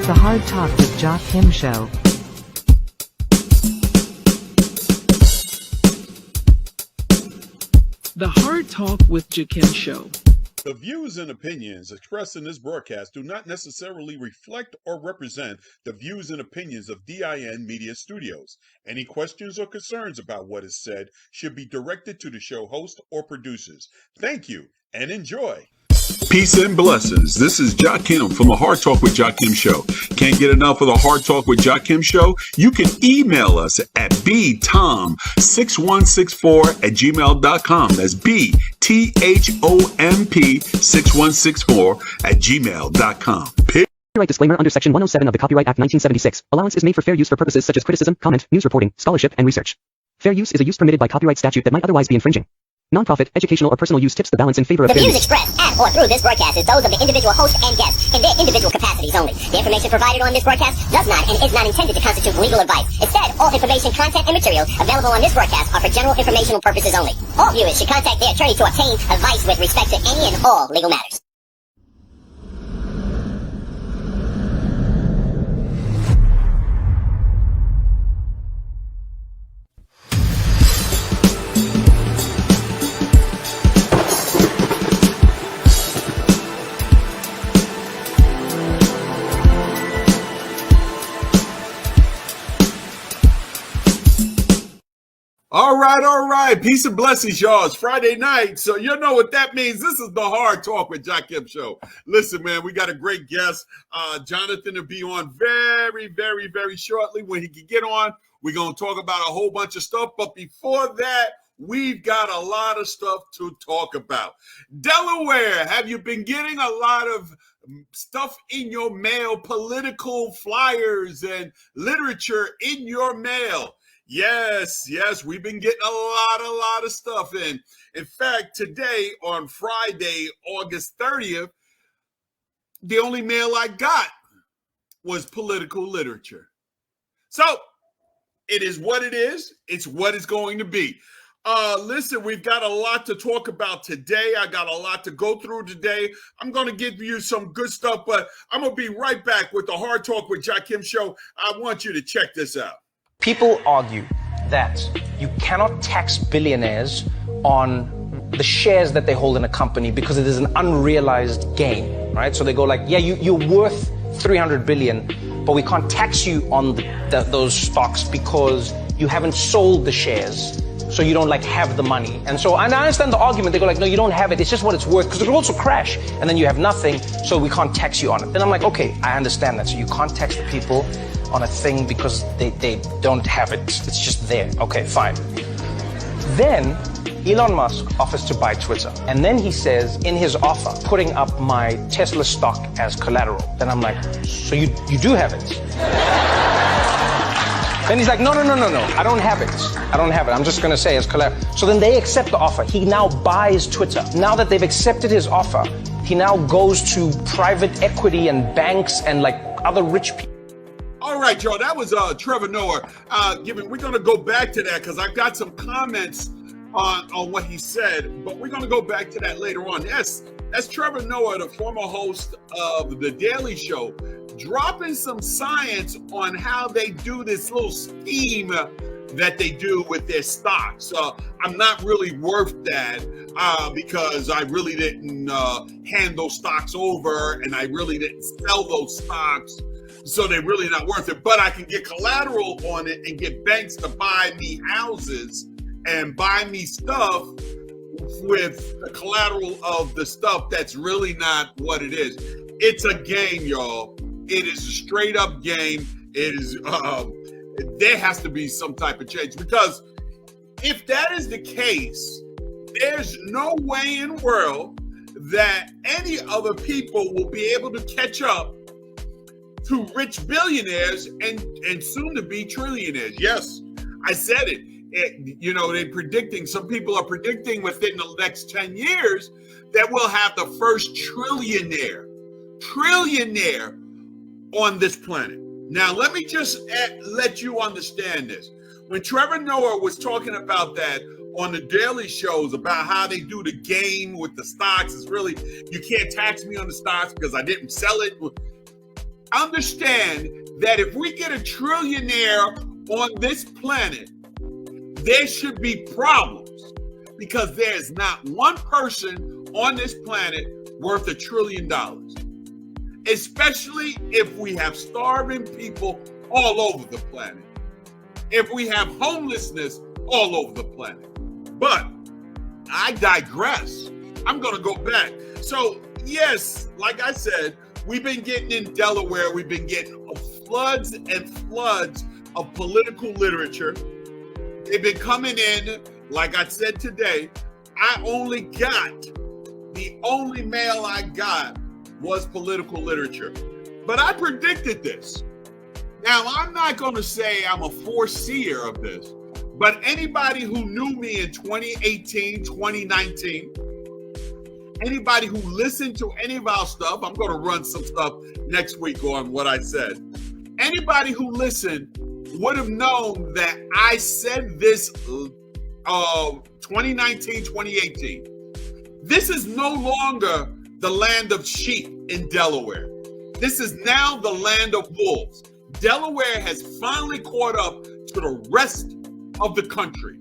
The Hard Talk with Jakim Show. The Hard Talk with Jakim Show. The views and opinions expressed in this broadcast do not necessarily reflect or represent the views and opinions of DIN Media Studios. Any questions or concerns about what is said should be directed to the show host or producers. Thank you and enjoy. Peace and blessings. This is Jakim from the Hard Talk with Jakim Show. Can't get enough of the Hard Talk with Jakim Show? You can email us at btom6164@gmail.com. That's bthomp6164@gmail.com. Copyright disclaimer under Section 107 of the Copyright Act 1976. Allowance is made for fair use for purposes such as criticism, comment, news reporting, scholarship, and research. Fair use is a use permitted by copyright statute that might otherwise be infringing. Non-profit, educational, or personal use tips the balance in favor of fair use. The views expressed at or through this broadcast is those of the individual host and guests in their individual capacities only. The information provided on this broadcast does not and is not intended to constitute legal advice. Instead, all information, content, and material available on this broadcast are for general informational purposes only. All viewers should contact their attorney to obtain advice with respect to any and all legal matters. All right. Peace and blessings, y'all. It's Friday night, so you know what that means. This is the Hard Talk with Jakim Show. Listen, man, we got a great guest. Jonathan will be on very, very, very shortly. When he can get on, we're going to talk about a whole bunch of stuff. But before that, we've got a lot of stuff to talk about. Delaware, have you been getting a lot of stuff in your mail, political flyers and literature in your mail? Yes, we've been getting a lot of stuff in. In fact, today on Friday, August 30th, the only mail I got was political literature. So it is what it is. It's what it's going to be. Listen, we've got a lot to talk about today. I got a lot to go through today. I'm going to give you some good stuff, but I'm going to be right back with the Hard Talk with Jakim Show. I want you to check this out. People argue that you cannot tax billionaires on the shares that they hold in a company because it is an unrealized gain, right? So they go like, yeah, you're worth 300 billion, but we can't tax you on those stocks because you haven't sold the shares. So you don't have the money. And I understand the argument. They go like, no, you don't have it. It's just what it's worth because it will also crash. And then you have nothing. So we can't tax you on it. Then I'm like, okay, I understand that. So you can't tax the people on a thing because they don't have it. It's just there. Okay, fine. Then Elon Musk offers to buy Twitter. And then he says in his offer, putting up my Tesla stock as collateral. Then I'm like, so you do have it? Then he's like, no, I don't have it. I'm just going to say as collateral. So then they accept the offer. He now buys Twitter. Now that they've accepted his offer, he now goes to private equity and banks and other rich people. All right, y'all, that was Trevor Noah. We're going to go back to that because I've got some comments on what he said, but we're going to go back to that later on. Yes, that's Trevor Noah, the former host of The Daily Show, dropping some science on how they do this little scheme that they do with their stocks. I'm not really worth that because I really didn't hand those stocks over and I really didn't sell those stocks. So they're really not worth it, but I can get collateral on it and get banks to buy me houses and buy me stuff with the collateral of the stuff that's really not what it is. It's a game, y'all. It is a straight up game. It is, there has to be some type of change because if that is the case, there's no way in the world that any other people will be able to catch up to rich billionaires and soon to be trillionaires. Yes, I said it. They're predicting, some people are predicting within the next 10 years that we'll have the first trillionaire on this planet. Now, let me just let you understand this. When Trevor Noah was talking about that on the daily shows about how they do the game with the stocks, it's really, you can't tax me on the stocks because I didn't sell it. understand that if we get a trillionaire on this planet, there should be problems, because there is not one person on this planet worth $1 trillion, especially if we have starving people all over the planet, if we have homelessness all over the planet. But I digress. I'm going to go back. So, yes, like I said, we've been getting in Delaware, we've been getting floods and floods of political literature. They've been coming in, like I said today, the only mail I got was political literature. But I predicted this. Now, I'm not going to say I'm a foreseer of this, but anybody who knew me in 2018, 2019, anybody who listened to any of our stuff, I'm going to run some stuff next week on what I said. Anybody who listened would have known that I said this 2019, 2018. This is no longer the land of sheep in Delaware. This is now the land of wolves. Delaware has finally caught up to the rest of the country.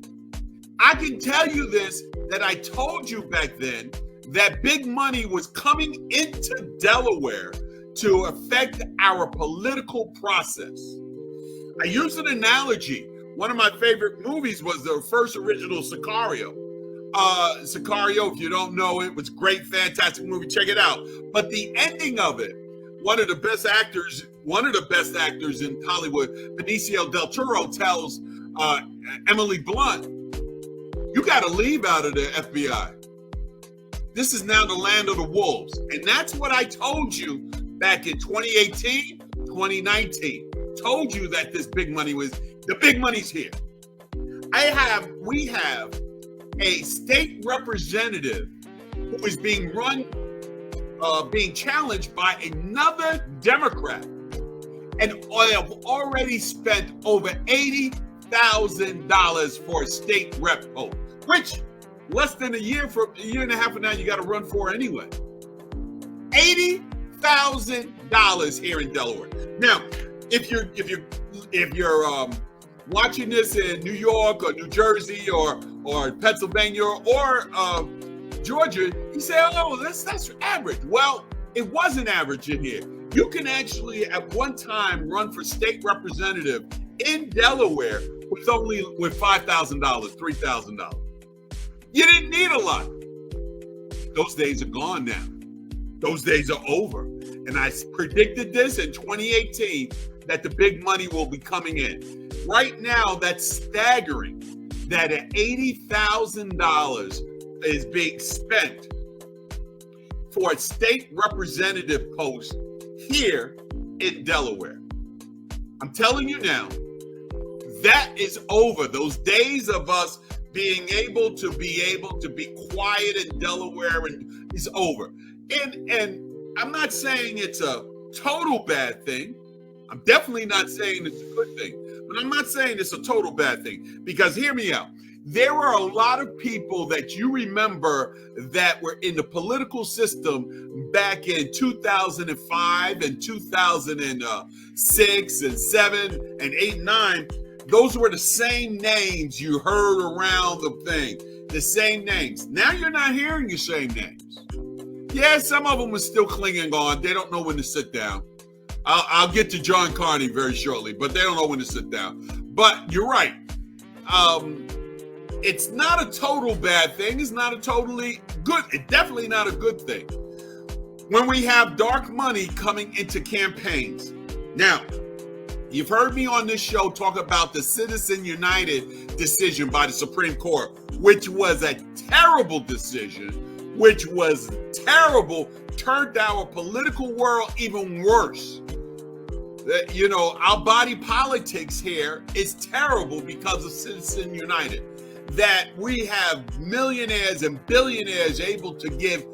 I can tell you this, that I told you back then that big money was coming into Delaware to affect our political process. I used an analogy. One of my favorite movies was the first original Sicario. Sicario, if you don't know it, was great, fantastic movie. Check it out. But the ending of it, one of the best actors in Hollywood, Benicio del Toro, tells Emily Blunt, "You got to leave out of the FBI. This is now the land of the wolves." And that's what I told you back in 2018, 2019. Told you that this big money the big money's here. We have a state representative who is being challenged by another Democrat, and I have already spent over $80,000 for a state rep post, which less than a year and a half from now you got to run for anyway. $80,000 here in Delaware. Now, if you're watching this in New York or New Jersey or Pennsylvania or Georgia, you say, "Oh, that's average." Well, it wasn't average in here. You can actually at one time run for state representative in Delaware with $5,000, $3,000. You didn't need a lot. Those days are gone now. Those days are over. And I predicted this in 2018 that the big money will be coming in. Right now, that's staggering that $80,000 is being spent for a state representative post here in Delaware. I'm telling you now, that is over. Those days of us being able to be quiet in Delaware is over. And I'm not saying it's a total bad thing. I'm definitely not saying it's a good thing, but I'm not saying it's a total bad thing, because hear me out. There were a lot of people that you remember that were in the political system back in 2005 and 2006 and 7 and 8 and 9. Those were the same names you heard around the thing, the same names. Now you're not hearing the same names. Yeah, some of them are still clinging on. They don't know when to sit down. I'll get to John Carney very shortly, but they don't know when to sit down. But you're right. It's not a total bad thing. It's not a totally good. It's definitely not a good thing. When we have dark money coming into campaigns. Now, you've heard me on this show talk about the Citizen United decision by the Supreme Court, which was a terrible decision, turned our political world even worse. You know, our body politics here is terrible because of Citizen United. That we have millionaires and billionaires able to give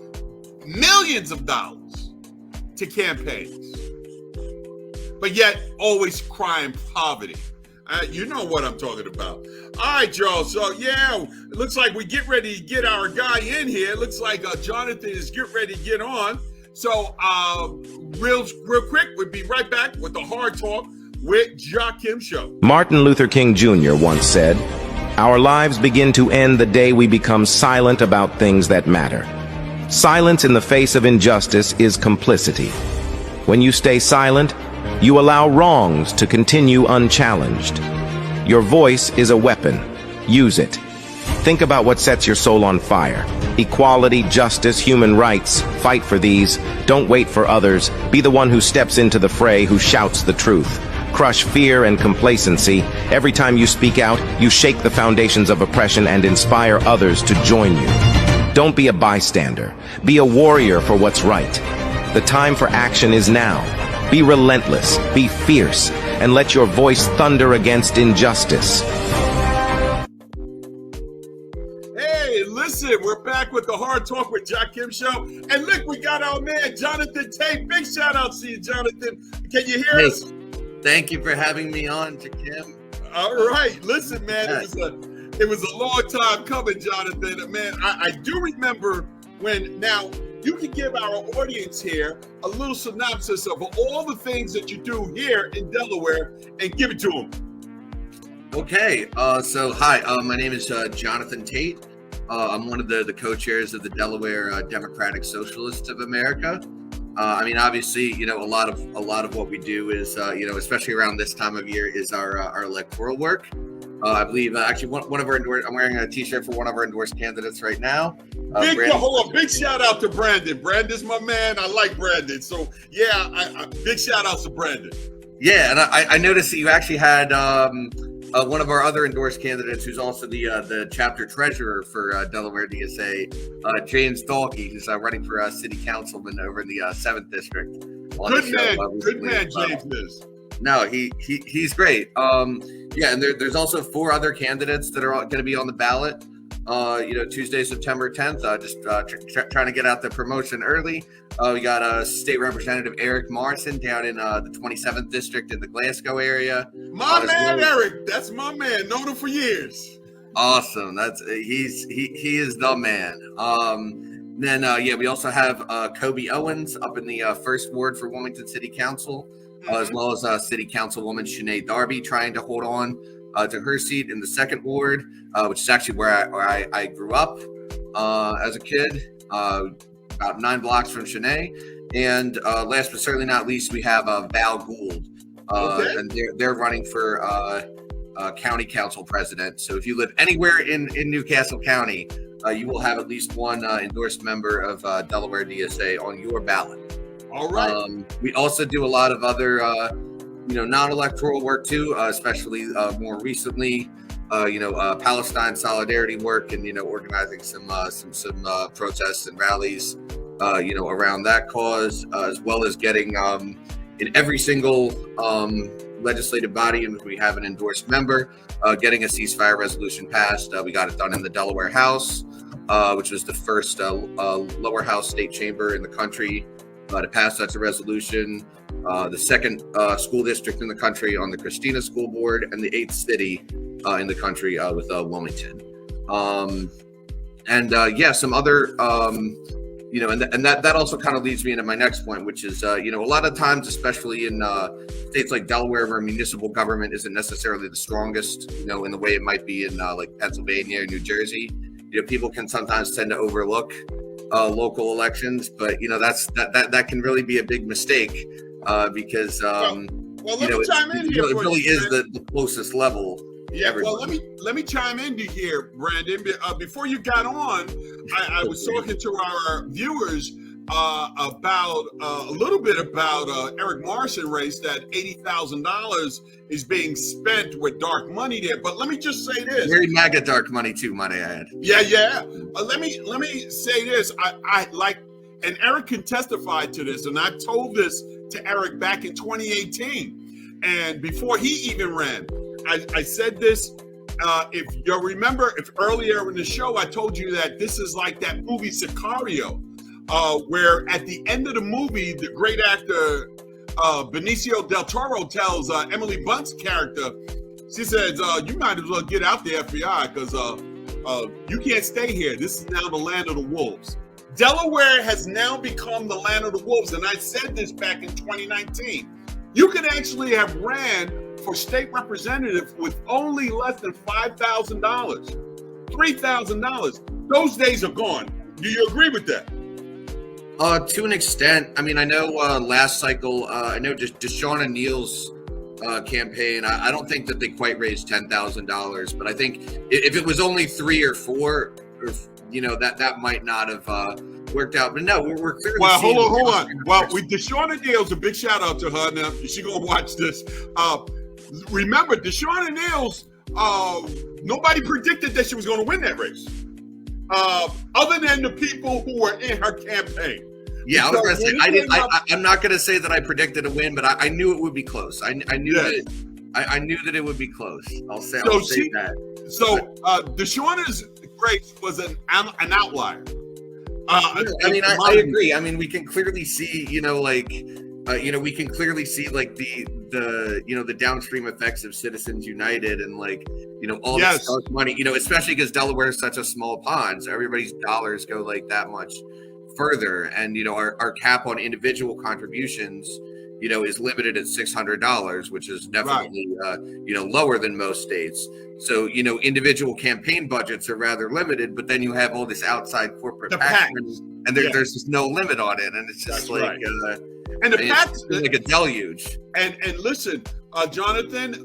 millions of dollars to campaigns, but yet always crying poverty. You know what I'm talking about. All right, y'all. So, yeah, it looks like we get ready to get our guy in here. It looks like Jonathan is getting ready to get on. So, real quick, we'll be right back with the Hard Talk with Jakim Show. Martin Luther King Jr. once said, "Our lives begin to end the day we become silent about things that matter. Silence in the face of injustice is complicity. When you stay silent, you allow wrongs to continue unchallenged. Your voice is a weapon. Use it. Think about what sets your soul on fire. Equality, justice, human rights. Fight for these. Don't wait for others. Be the one who steps into the fray, who shouts the truth. Crush fear and complacency. Every time you speak out, you shake the foundations of oppression and inspire others to join you. Don't be a bystander. Be a warrior for what's right. The time for action is now. Be relentless, be fierce, and let your voice thunder against injustice." Hey, listen, we're back with the Hard Talk with Jakim Show. And look, we got our man, Jonathan Tate. Big shout out to you, Jonathan. Can you hear us? Thank you for having me on, Jakim. All right. Listen, man, it was a long time coming, Jonathan. Man, I do remember when, now, you can give our audience here a little synopsis of all the things that you do here in Delaware and give it to them. Okay, so hi, my name is Jonathan Tate. I'm one of the co-chairs of the Delaware Democratic Socialists of America. I mean, obviously, you know, a lot of what we do is, you know, especially around this time of year, is our electoral work. I believe actually one of our I'm wearing a T-shirt for one of our endorsed candidates right now. Hold on, big shout out to Brandon. Brandon's my man. I like Brandon. So yeah, big shout out to Brandon. Yeah, and I noticed that you actually had one of our other endorsed candidates, who's also the chapter treasurer for Delaware DSA, James Dahlke, who's running for city councilman over in the 7th district. Good man, James is. No, he's great. Yeah, and there's also 4 other candidates that are going to be on the ballot. You know, Tuesday, September 10th. Just trying to get out the promotion early. We got State Representative Eric Morrison down in the 27th district in the Glasgow area. My man, Eric. That's my man. Known him for years. Awesome. He is the man. Then yeah, we also have Kobe Owens up in the 1st Ward for Wilmington City Council. As well as City Councilwoman Sinead Darby trying to hold on to her seat in the 2nd Ward, which is actually where I grew up as a kid, about 9 blocks from Sinead. And last but certainly not least, we have Val Gould, and they're running for County Council President. So if you live anywhere in Newcastle County, you will have at least one endorsed member of Delaware DSA on your ballot. All right. We also do a lot of other, you know, non-electoral work too, especially more recently, you know, Palestine solidarity work and, you know, organizing some protests and rallies, you know, around that cause, as well as getting in every single legislative body in which we have an endorsed member, getting a ceasefire resolution passed. We got it done in the Delaware House, which was the first lower house state chamber in the country to pass such a resolution, the 2nd school district in the country on the Christina School Board, and the 8th city in the country with Wilmington. Yeah, some other, you know, and that also kind of leads me into my next point, which is, you know, a lot of times, especially in states like Delaware, where municipal government isn't necessarily the strongest, you know, in the way it might be in like Pennsylvania or New Jersey, you know, people can sometimes tend to overlook local elections, but you know that can really be a big mistake because well, you know, it really is the closest level. Yeah, well, let me chime in here, Brandon. Before you got on, I was talking to our viewers about a little bit about Eric Morrison race, that $80,000 is being spent with dark money there. But let me just say this: very MAGA dark money too, might I add. Yeah. Let me say this. I like, and Eric can testify to this. And I told this to Eric back in 2018, and before he even ran, I said this. If you remember, if earlier in the show I told you that this is like that movie Sicario. Where at the end of the movie, the great actor Benicio del Toro tells Emily Blunt's character, she says, you might as well get out the FBI because you can't stay here. This is now the land of the wolves. Delaware has now become the land of the wolves. And I said this back in 2019. You could actually have ran for state representative with only less than $5,000, $3,000. Those days are gone. Do you agree with that? To an extent. I mean, I know last cycle, I know just Deshaun and Neal's campaign, I don't think that they quite raised $10,000, but I think if it was only 3 or 4, or, you know, that might not have worked out. But no, we're clearly. Well, hold on. Well, Deshaun and Neal's, a big shout out to her. Now she's gonna watch this. Remember, Deshaun and Neal's, nobody predicted that she was going to win that race, other than the people who were in her campaign. Yeah, I was going to say, I'm not going to say that I predicted a win, but I knew it would be close. I knew I knew that it would be close. I'll say that. So Deshaun's race was an outlier. I agree. I mean, we can clearly see, we can clearly see like the downstream effects of Citizens United and all this money, especially because Delaware is such a small pond, so everybody's dollars go like that much further. And our cap on individual contributions is limited at $600, which is definitely lower than most states. So individual campaign budgets are rather limited, but then you have all this outside corporate PAC, and there's just no limit on it, and it's just and the PACs like a deluge. And listen, Jonathan,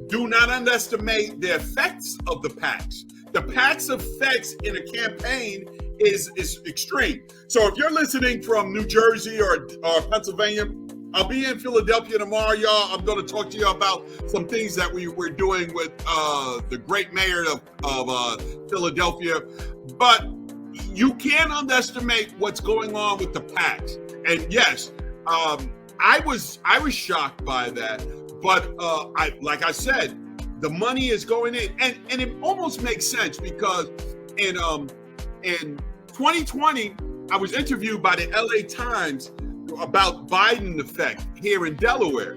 do not underestimate the effects of the PACs. The PACs' effects in a campaign is extreme. So if you're listening from New Jersey or Pennsylvania, I'll be in Philadelphia tomorrow, y'all. I'm going to talk to you about some things that we're doing with the great mayor of Philadelphia. But you can't underestimate what's going on with the PACs. And yes, I was shocked by that. But like I said, the money is going in, and it almost makes sense because in 2020, I was interviewed by the LA Times about Biden effect here in Delaware.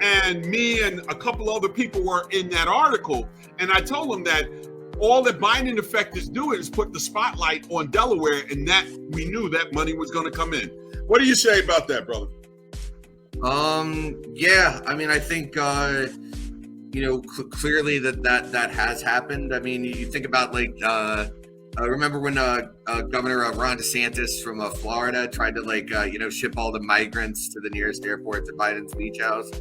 And me and a couple other people were in that article. And I told them that all that Biden effect is doing is put the spotlight on Delaware, and that we knew that money was going to come in. What do you say about that, brother? Yeah, I mean, I think, clearly that has happened. I mean, you think about remember when Governor Ron DeSantis from Florida tried to ship all the migrants to the nearest airport to Biden's beach house? I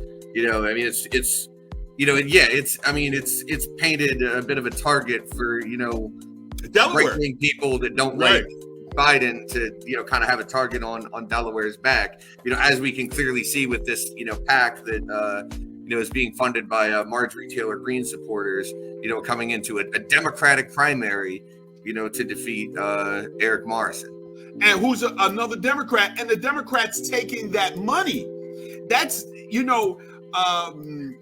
mean, it's painted a bit of a target for right-wing people that don't like Biden to kind of have a target on Delaware's back. As we can clearly see with this PAC that is being funded by Marjorie Taylor Greene supporters. Coming into a Democratic primary. To defeat Eric Morrison. And who's another Democrat, and the Democrats taking that money. That's, And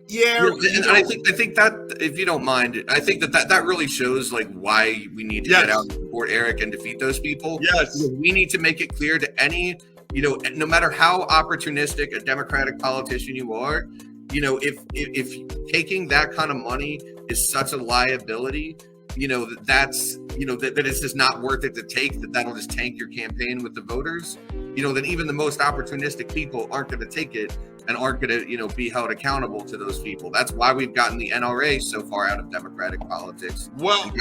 I think that, if you don't mind, I think that really shows why we need to get out and support Eric and defeat those people. Yes. We need to make it clear to any, no matter how opportunistic a Democratic politician you are, if taking that kind of money is such a liability, that it's just not worth it to take, that'll just tank your campaign with the voters, then even the most opportunistic people aren't going to take it and aren't going to, be held accountable to those people. That's why we've gotten the NRA so far out of Democratic politics. I'll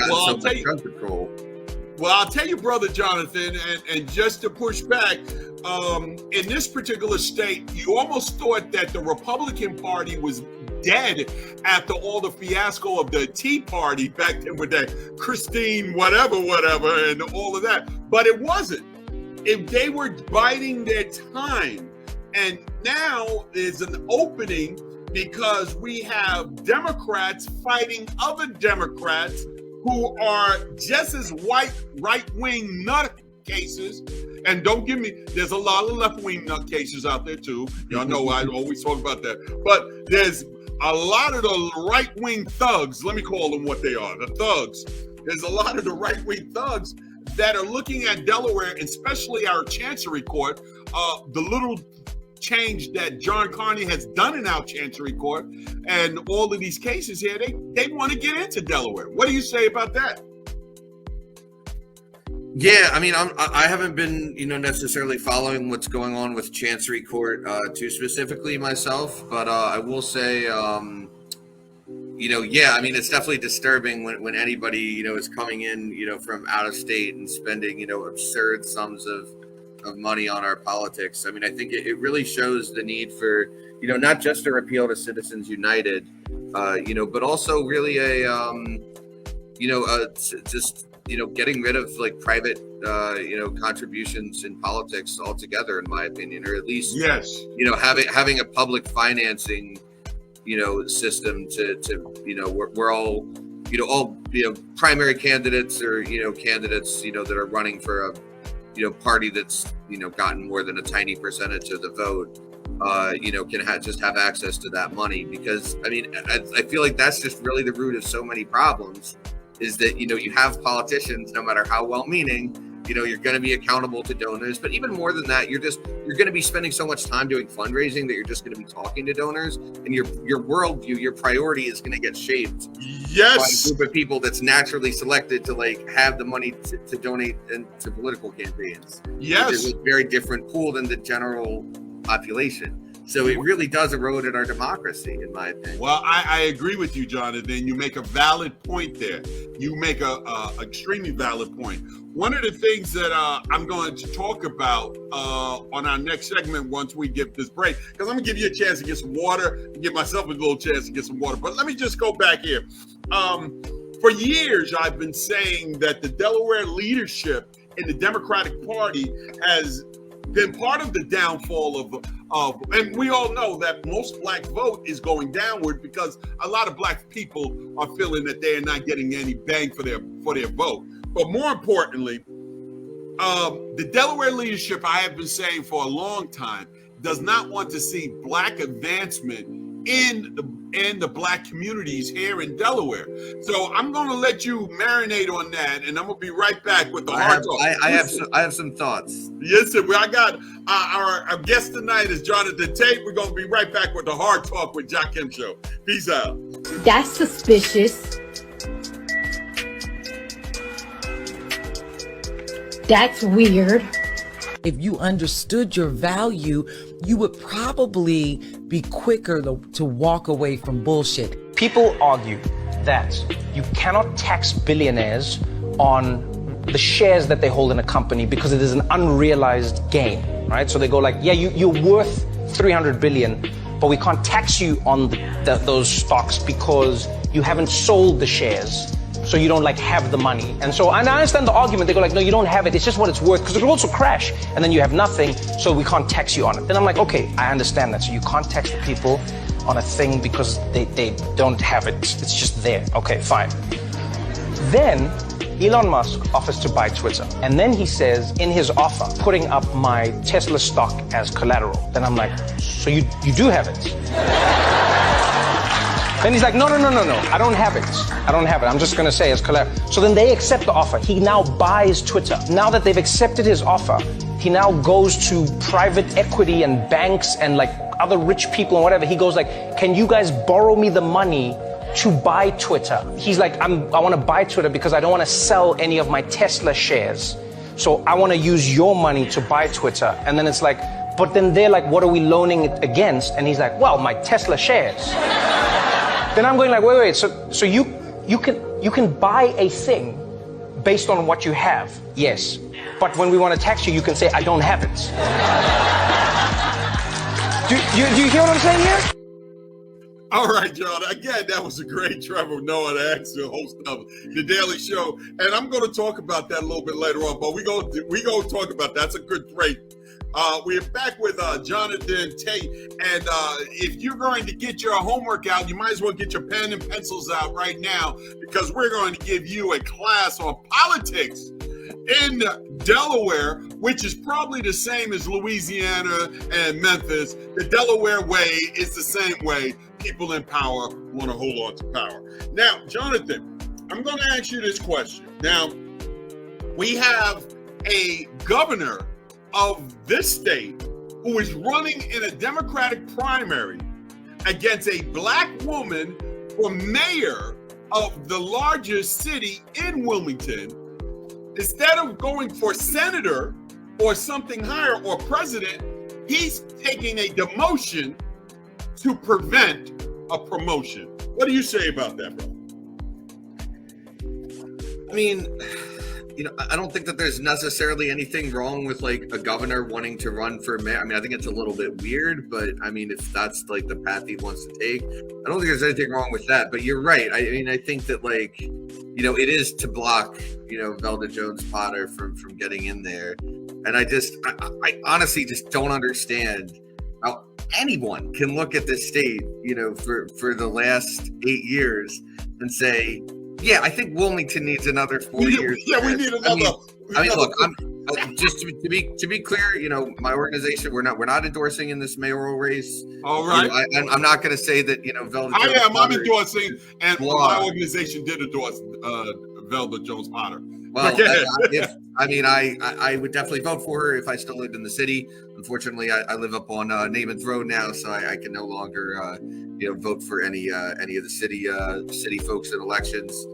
tell you, brother Jonathan, and just to push back, in this particular state, you almost thought that the Republican Party was dead after all the fiasco of the Tea Party back then with that Christine whatever, and all of that. But it wasn't. If they were biding their time. And now there's an opening because we have Democrats fighting other Democrats who are just as right-wing nutcases. And don't give me, there's a lot of left-wing nutcases out there too. Y'all know I always talk about that. But there's a lot of the right-wing thugs, let me call them what they are, the thugs. There's a lot of the right-wing thugs that are looking at Delaware, especially our Chancery Court, the little change that John Carney has done in our Chancery Court, and all of these cases here, they want to get into Delaware. What do you say about that? Yeah, I mean, I haven't been, necessarily following what's going on with Chancery Court too specifically myself, but I will say, yeah, I mean, it's definitely disturbing when anybody, is coming in, from out of state and spending, absurd sums of money on our politics. I mean, I think it really shows the need for, not just a repeal to Citizens United, but also really just getting rid of like private contributions in politics altogether, in my opinion, or at least having a public financing system to we're all primary candidates or candidates that are running for a party that's gotten more than a tiny percentage of the vote can just have access to that money. Because I mean, I feel like that's just really the root of so many problems, is that you have politicians, no matter how well-meaning, you're going to be accountable to donors, but even more than that, you're going to be spending so much time doing fundraising that you're just going to be talking to donors, and your worldview, your priority is going to get shaped by a group of people that's naturally selected to like have the money to donate to political campaigns. It's a very different pool than the general population. So it really does erode at our democracy, in my opinion. Well, I agree with you, Jonathan. You make a valid point there. You make a extremely valid point. One of the things that I'm going to talk about on our next segment once we get this break, because I'm going to give you a chance to get some water and give myself a little chance to get some water. But let me just go back here. For years, I've been saying that the Delaware leadership in the Democratic Party has been part of the downfall of, and we all know that most black vote is going downward because a lot of black people are feeling that they are not getting any bang for their vote. But more importantly, the Delaware leadership, I have been saying for a long time, does not want to see black advancement in the black communities here in Delaware. So I'm going to let you marinate on that, and I'm going to be right back with the hard talk. I have some thoughts. Yes, sir. I got our guest tonight is Jonathan Tate. We're going to be right back with the hard talk with Jakim Show. Peace out. That's suspicious. That's weird. If you understood your value, you would probably be quicker to walk away from bullshit. People argue that you cannot tax billionaires on the shares that they hold in a company because it is an unrealized gain, right? So they go like, yeah, you're worth 300 billion, but we can't tax you on those stocks because you haven't sold the shares. So you don't like have the money. And I understand the argument. They go like, no, you don't have it. It's just what it's worth, because it will also crash. And then you have nothing, so we can't tax you on it. Then I'm like, okay, I understand that. So you can't tax the people on a thing because they don't have it. It's just there. Okay, fine. Then Elon Musk offers to buy Twitter. And then he says in his offer, putting up my Tesla stock as collateral. Then I'm like, so you do have it? Then he's like, no, I don't have it. I'm just going to say as collateral. So then they accept the offer. He now buys Twitter. Now that they've accepted his offer, he now goes to private equity and banks and like other rich people and whatever. He goes like, can you guys borrow me the money to buy Twitter? He's like, I want to buy Twitter because I don't want to sell any of my Tesla shares. So I want to use your money to buy Twitter. And then it's like, but then they're like, what are we loaning it against? And he's like, well, my Tesla shares. Then I'm going like, wait. So you can buy a thing based on what you have, yes. But when we want to tax you, you can say, I don't have it. Do you hear what I'm saying here? All right, John. Again, that was a great Trevor Noah, the host of The Daily Show. And I'm going to talk about that a little bit later on, but we go talk about that. That's a good break. We're back with Jonathan Tate, and if you're going to get your homework out, you might as well get your pen and pencils out right now, because we're going to give you a class on politics in Delaware, which is probably the same as Louisiana and Memphis. The Delaware way is the same way people in power want to hold on to power. Now, Jonathan, I'm going to ask you this question. Now, we have a governor of this state who is running in a Democratic primary against a black woman for mayor of the largest city in Wilmington, instead of going for senator or something higher or president, he's taking a demotion to prevent a promotion. What do you say about that, bro? I mean, I don't think that there's necessarily anything wrong with like a governor wanting to run for mayor. I mean, I think it's a little bit weird, but I mean, if that's like the path he wants to take, I don't think there's anything wrong with that. But you're right. I mean, I think that like, it is to block, Velda Jones Potter from getting in there. And I honestly just don't understand how anyone can look at this state, for the last 8 years and say, yeah, I think Wilmington needs another 4 years. Yeah, we need another. I mean, look, I'm just to be clear, my organization, we're not endorsing in this mayoral race. All right. I'm not going to say that Velda. I'm endorsing, and my organization did endorse Velda Jones Potter. Well, I would definitely vote for her if I still lived in the city. Unfortunately, I live up on Namath Road now, so I can no longer vote for any of the city folks in elections.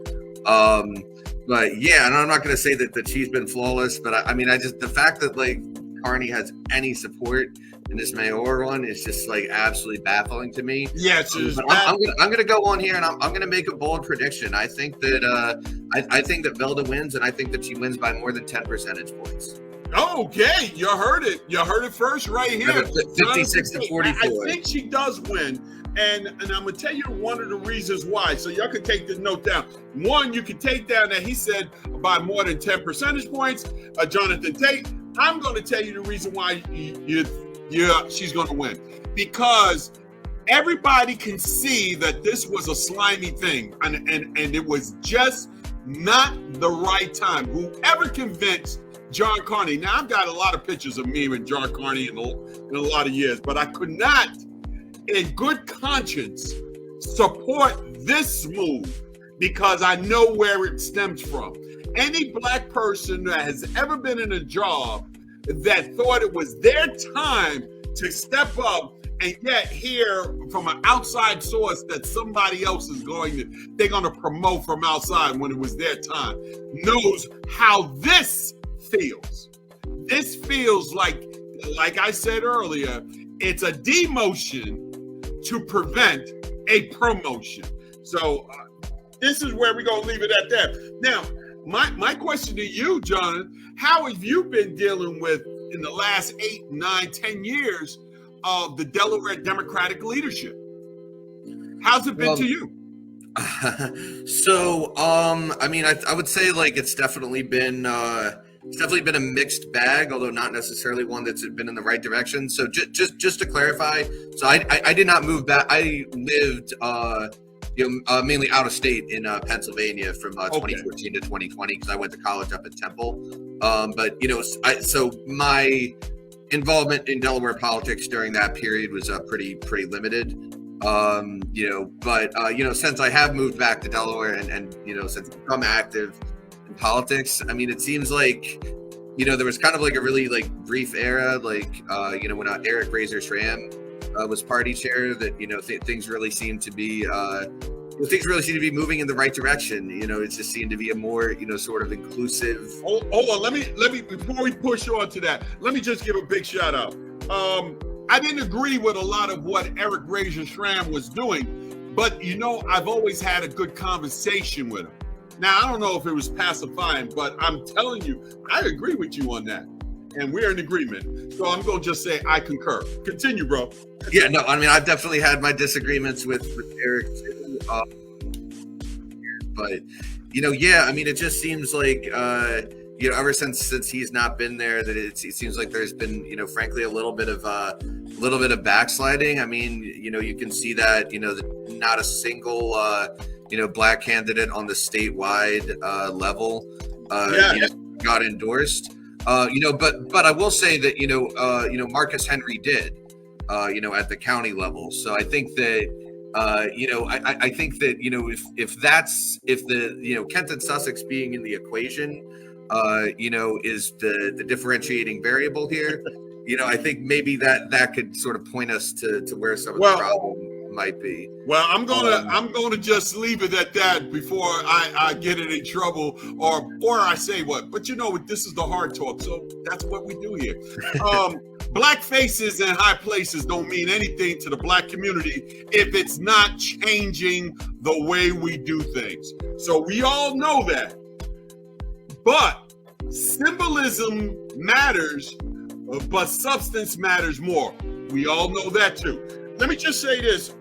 But yeah, and I'm not going to say that she's been flawless, but I mean, the fact that like Carney has any support in this mayoral run is just like absolutely baffling to me. Yeah, I'm gonna go on here and I'm gonna make a bold prediction. I think that I think that Velda wins, and I think that she wins by more than 10 percentage points. Okay, you heard it. You heard it first right here. 56 to 44. I think she does win. And I'm going to tell you one of the reasons why. So y'all can take this note down. One, you can take down that he said by more than 10 percentage points, Jonathan Tate. I'm going to tell you the reason why she's going to win. Because everybody can see that this was a slimy thing. And it was just not the right time. Whoever convinced John Carney. Now, I've got a lot of pictures of me and John Carney in a lot of years, but I could not, in good conscience, support this move because I know where it stems from. Any black person that has ever been in a job that thought it was their time to step up and yet hear from an outside source that somebody else they're going to promote from outside when it was their time, knows how this feels. This feels like I said earlier, it's a demotion to prevent a promotion. So this is where we're going to leave it at that. Now, my question to you, John, how have you been dealing with, in the last 8, 9, 10 years of the Delaware Democratic leadership? How's it been to you? So, I mean, I would say like it's definitely been a mixed bag, although not necessarily one that's been in the right direction. So just to clarify, so I did not move back. I lived mainly out of state in Pennsylvania from 2014 to 2020 because I went to college up at Temple. But so my involvement in Delaware politics during that period was pretty limited. But since I have moved back to Delaware and since I've become active in politics, I mean, it seems like, there was kind of like a really like brief era, like, when Eric Razor-Schramm was party chair, that, things really seemed to be, moving in the right direction. It just seemed to be a more, sort of inclusive. Hold on. Let me, before we push on to that, let me just give a big shout out. I didn't agree with a lot of what Eric Razor-Schramm was doing, but I've always had a good conversation with him. Now, I don't know if it was pacifying, but I'm telling you, I agree with you on that. And we're in agreement. So I'm going to just say I concur. Continue, bro. Yeah, no, I mean, I've definitely had my disagreements with Eric too. But, I mean, it just seems like, ever since he's not been there, that it seems like there's been, frankly, a little bit of backsliding. I mean, you can see that, not a single, black candidate on the statewide level got endorsed. But I will say that, Marcus Henry did, at the county level. So I think that, I think that, if the, Kent and Sussex being in the equation, is the differentiating variable here, I think maybe that could sort of point us to where some of the problem might be. Well, I'm gonna just leave it at that before I get in any trouble or I say what. But you know, this is the hard talk, so that's what we do here. Black faces in high places don't mean anything to the black community if it's not changing the way we do things. So we all know that. But symbolism matters, but substance matters more. We all know that too. Let me just say this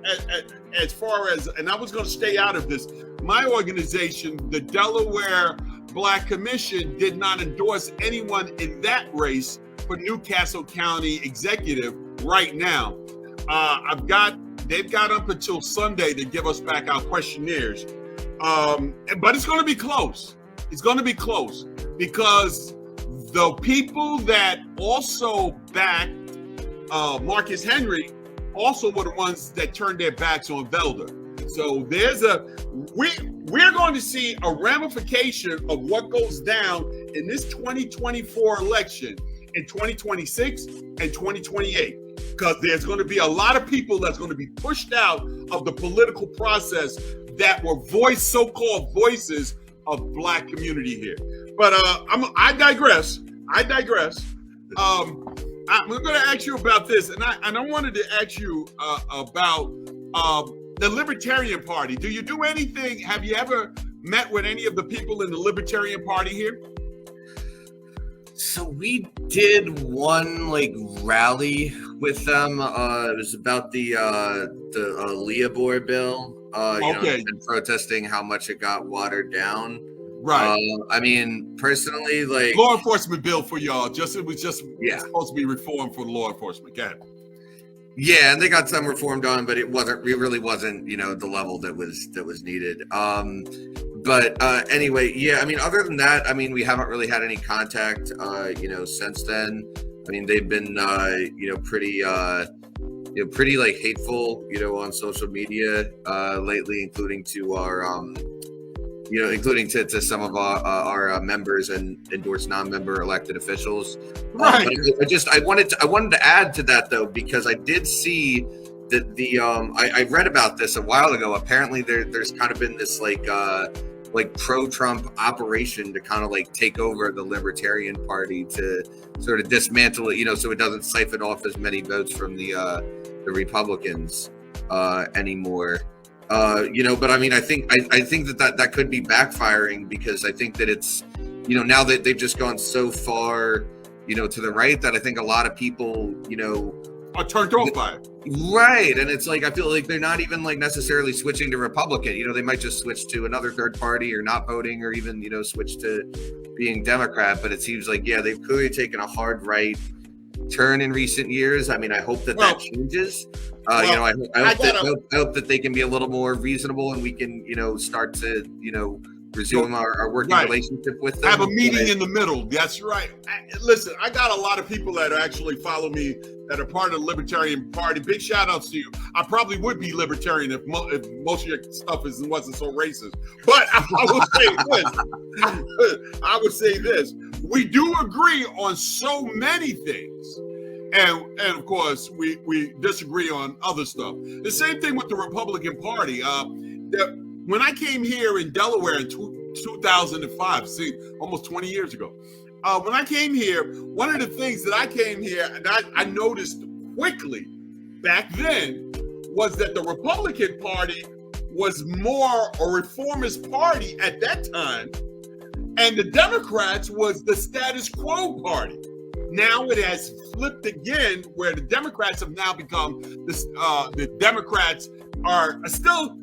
as far as, and I was going to stay out of this, my organization, the Delaware Black Commission, did not endorse anyone in that race for Newcastle County executive right now. They've got up until Sunday to give us back our questionnaires. But it's going to be close. It's going to be close because the people that also backed Marcus Henry also were the ones that turned their backs on Velder. So we're going to see a ramification of what goes down in this 2024 election in 2026 and 2028, because there's going to be a lot of people that's going to be pushed out of the political process that were so-called voices of black community here. But I digress. I'm going to ask you about this, and I wanted to ask you about the Libertarian Party. Do you do anything? Have you ever met with any of the people in the Libertarian Party here? So we did one rally with them. It was about the Leabor bill. And protesting how much it got watered down. Right. I mean, personally, law enforcement bill for y'all. It was supposed to be reformed for law enforcement. Go ahead. Yeah, and they got some reform done, but it really wasn't, the level that was needed. But anyway, yeah, I mean, other than that, I mean, we haven't really had any contact, since then. I mean, they've been, pretty hateful, on social media lately, including to our, including to some of our members and endorsed non-member elected officials. Right. But I wanted to add to that though, because I did see that I read about this a while ago. Apparently there's kind of been this pro-Trump operation to kind of take over the Libertarian Party to sort of dismantle it, so it doesn't siphon off as many votes from the Republicans anymore. But I mean, I think that could be backfiring, because I think that it's, now that they've just gone so far, to the right, that I think a lot of people, are turned off by it. Right. And it's I feel like they're not even necessarily switching to Republican. They might just switch to another third party or not voting, or even, switch to being Democrat. But it seems they've clearly taken a hard right turn in recent years. I mean, I hope that changes. I hope that they can be a little more reasonable, and we can, start to, resume our working relationship with them. Have a meeting in the middle. That's right. Listen, I got a lot of people that actually follow me that are part of the Libertarian Party. Big shout outs to you. I probably would be Libertarian if most of your stuff wasn't so racist. But I would say this. We do agree on so many things. And of course, we disagree on other stuff. The same thing with the Republican Party. When I came here in Delaware in 2005, almost 20 years ago, when I came here, one of the things that I came here and I noticed quickly back then was that the Republican Party was more a reformist party at that time, and the Democrats was the status quo party. Now it has flipped again, where the Democrats have now become the Democrats are still,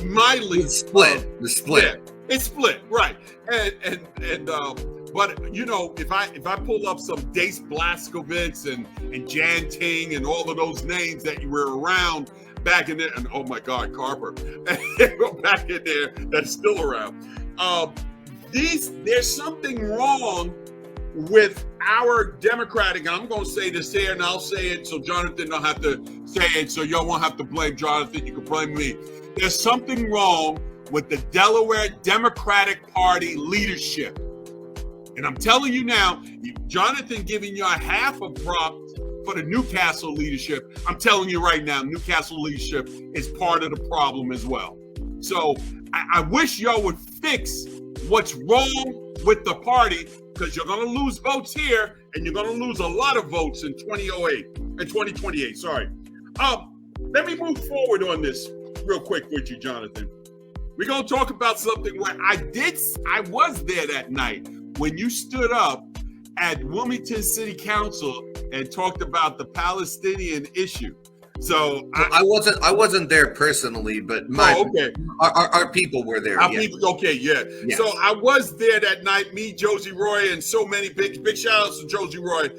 mildly split. It's split, right? But if I pull up some Dace Blaskovich and Jan Ting and all of those names that you were around back in there, and oh my God, Carper, back in there that's still around. There's something wrong with our Democratic, I'm going to say this here, and I'll say it so Jonathan don't have to say it, so y'all won't have to blame Jonathan. You can blame me. There's something wrong with the Delaware Democratic Party leadership. And I'm telling you now, Jonathan giving you a half a prop for the Newcastle leadership. I'm telling you right now, Newcastle leadership is part of the problem as well. So I wish y'all would fix what's wrong with the party, because you're going to lose votes here and you're going to lose a lot of votes in 2028. Sorry. Let me move forward on this real quick with you, Jonathan. We're going to talk about something where I was there that night when you stood up at Wilmington City Council and talked about the Palestinian issue. So I wasn't there personally, but our people were there. People, okay, yeah. Yes. So I was there that night. Me, Josie Roy, and so many big shout outs to Josie Roy.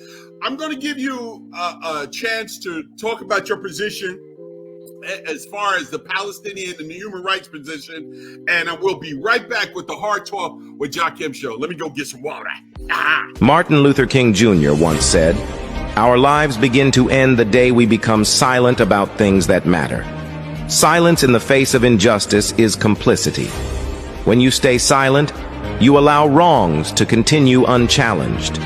I'm going to give you a chance to talk about your position as far as the Palestinian and the human rights position, and I will be right back with the Hard Talk with Jakim show. Let me go get some water. Martin Luther King Jr. once said, "Our lives begin to end the day we become silent about things that matter. Silence in the face of injustice is complicity. When you stay silent, you allow wrongs to continue unchallenged.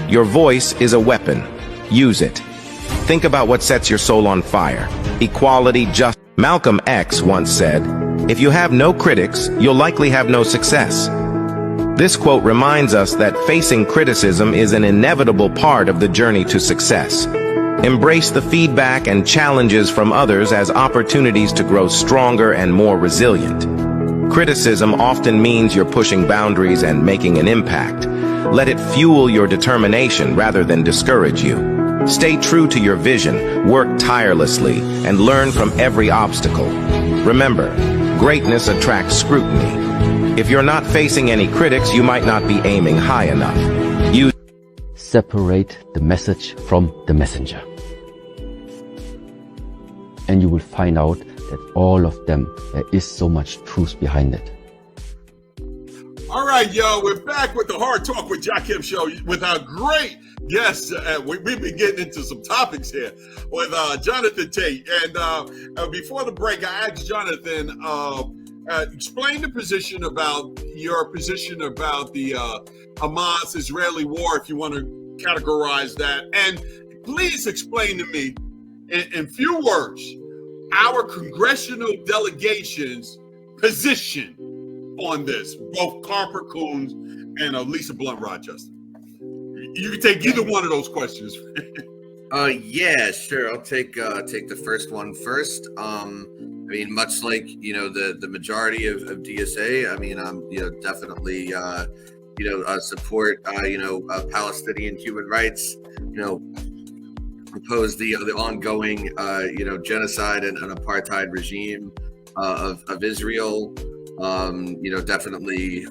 Your voice is a weapon. Use it. Think about what sets your soul on fire. Equality, justice." Malcolm X once said, "If you have no critics, you'll likely have no success." This quote reminds us that facing criticism is an inevitable part of the journey to success. Embrace the feedback and challenges from others as opportunities to grow stronger and more resilient. Criticism often means you're pushing boundaries and making an impact. Let it fuel your determination rather than discourage you. Stay true to your vision, work tirelessly, and learn from every obstacle. Remember, greatness attracts scrutiny. If you're not facing any critics, you might not be aiming high enough. Separate the message from the messenger. And you will find out that all of them, there is so much truth behind it. All right, y'all, we're back with the Hard Talk with Jakim show with our great guests. We've been getting into some topics here with Jonathan Tate. And before the break, I asked Jonathan, explain your position about the Hamas-Israeli war, if you want to categorize that. And please explain to me, in few words, our congressional delegation's position on this, both Carper Coons and Lisa Blunt Rochester. You can take either one of those questions. Yeah, sure. I'll take the first one first. I mean, much like the majority of DSA. I mean, definitely support Palestinian human rights. Oppose the ongoing genocide and apartheid regime of Israel. Definitely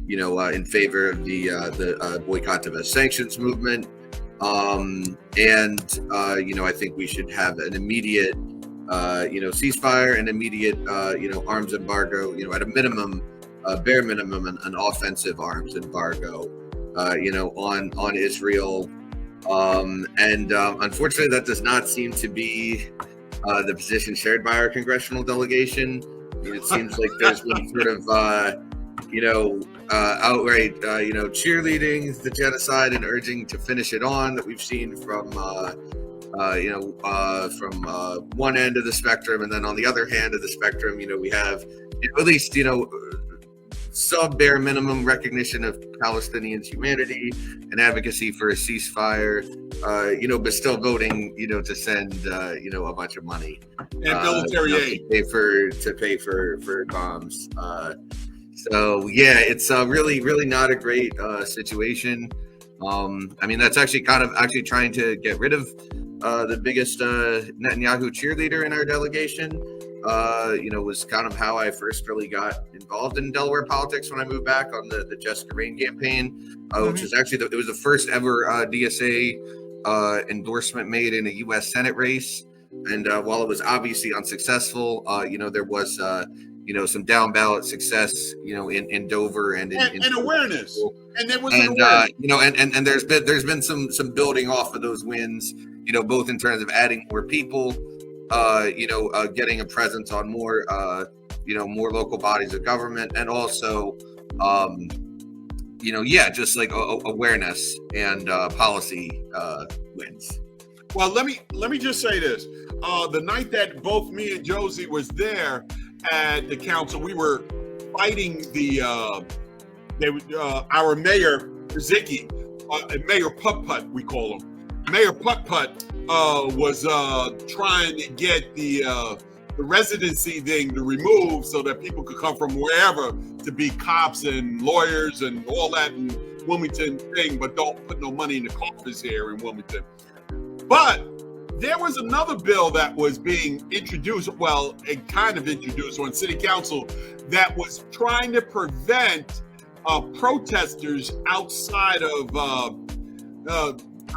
in favor of the boycott of sanctions movement. I think we should have an immediate ceasefire, an immediate arms embargo, at a minimum, bare minimum, an offensive arms embargo on Israel. Unfortunately, that does not seem to be the position shared by our congressional delegation. It seems like there's been sort of outright cheerleading the genocide and urging to finish it on that we've seen from one end of the spectrum, and then on the other hand of the spectrum, we have at least sub bare minimum recognition of Palestinians' humanity and advocacy for a ceasefire, but still voting, to send, a bunch of money and military aid to pay for bombs. So yeah, it's really, really not a great situation. I mean, that's actually trying to get rid of the biggest Netanyahu cheerleader in our delegation. Was kind of how I first really got involved in Delaware politics when I moved back on the Jessica Rain campaign, which was actually it was the first ever DSA endorsement made in a U.S. Senate race. And while it was obviously unsuccessful, there was some down ballot success, in Dover and in awareness, and there was awareness. And there's been some building off of those wins, both in terms of adding more people, getting a presence on more local bodies of government, and also, just like awareness and policy wins. Well, let me just say this. The night that both me and Josie was there at the council, we were fighting our mayor Ziggy, Mayor Putt Putt, we call him. Mayor Putt Putt was trying to get the residency thing to remove so that people could come from wherever to be cops and lawyers and all that in Wilmington thing, but don't put no money in the coffers here in Wilmington. But there was another bill that was being introduced, well, it kind of introduced on city council, that was trying to prevent protesters outside of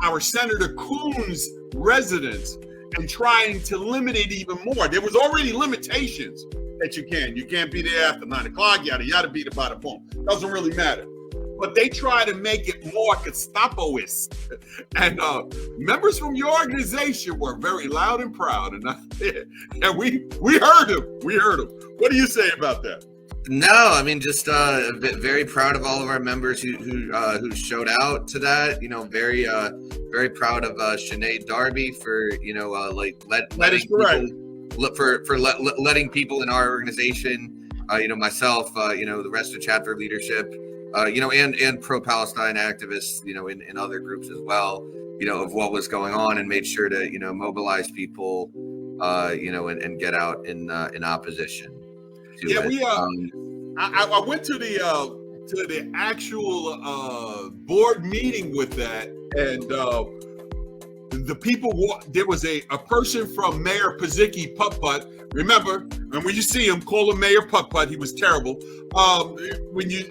our Senator Coons' residence and trying to limit it even more. There was already limitations that you can't be there after 9 o'clock, yada, yada, beat it by the phone. Doesn't really matter. But they try to make it more Gestapoist. And members from your organization were very loud and proud. And we heard them. We heard them. What do you say about that? No, I mean, just very proud of all of our members who showed out to that. You know, very proud of Sinead Darby for letting people in our organization, myself, the rest of chapter leadership, and pro-Palestine activists, in other groups as well, of what was going on, and made sure to mobilize people, and get out in opposition. Yeah, I went to the actual board meeting with that, and the people. There was a person from Mayor Pazicki Putt Putt. Remember, and when you see him, call him Mayor Putt Putt. He was terrible. When you